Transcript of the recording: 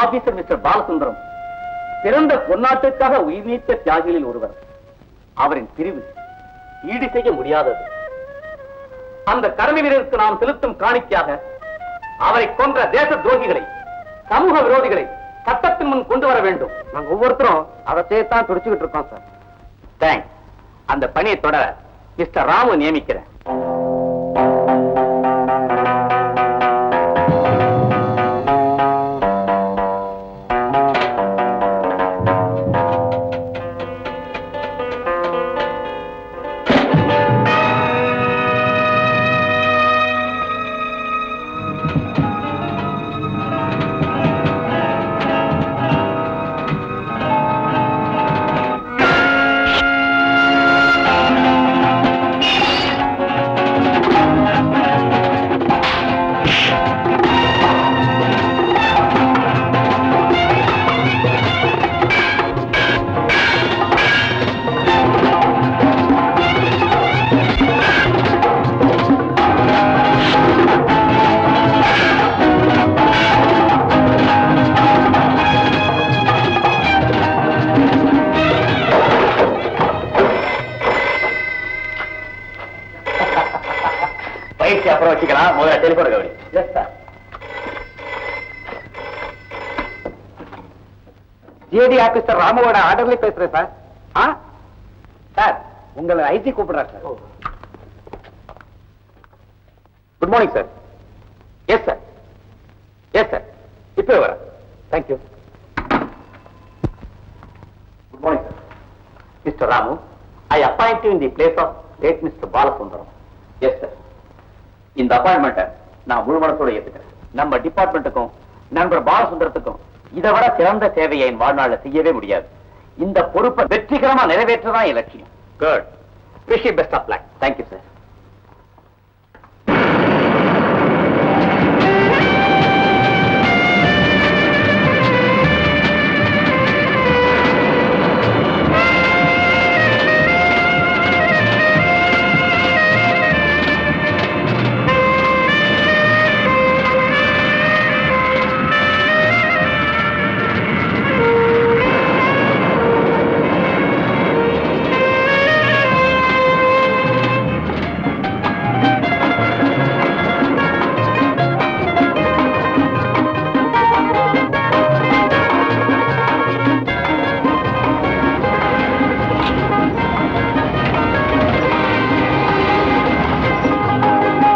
Officer mister Balasundaram பிறந்த பொன்னாட்டுக்காக உயிர் நீத்த தியாகிகளில் ஒருவர். அவரின் பிரிவு ஈடு செய்ய முடியாதது. அந்த கடமை வீரருக்கு நாம் செலுத்தும் காணிக்கையாக அவரை கொன்ற தேச துரோகிகளை, சமூக விரோதிகளை சட்டத்தின் முன் கொண்டு வர வேண்டும். நாங்க ஒவ்வொருத்தரும் அதை செய்யத்தான் துடிச்சுக்கிட்டு இருக்கோம் சார். தேங்க்ஸ். அந்த பணியை தொடர மிஸ்டர் ராமு நியமிக்கிறேன். அப்புறம் வச்சுக்கலாம். முதல்ல டெலிபோன் கவனி. Yes sir. ஜிஏடி ஆபீசர் ராமுவோட ஆர்டர்ல பேசுறேன் சார். சார் உங்களை ஐஜி கூப்பிடுறாரு sir. Good morning sir. Yes sir. Yes sir. இப்போ வரேன். Thank you. Good morning sir. Mister Ramu, I appoint you in the place of late Mister Balasundaram. Yes sir. இந்த அப்பாயின்மெண்ட்டை நான் முழு மனசோட ஏத்துக்கிறேன். நம்ம டிபார்ட்மெண்ட்டுக்கும் நண்பர் பாலசுந்தரத்துக்கும் இதை விட சிறந்த சேவையை என் வாழ்நாளில் செய்யவே முடியாது. இந்த பொறுப்பை வெற்றிகரமா நிறைவேற்றதான் என் லட்சியம். Good. Wish you best of luck. Thank you sir.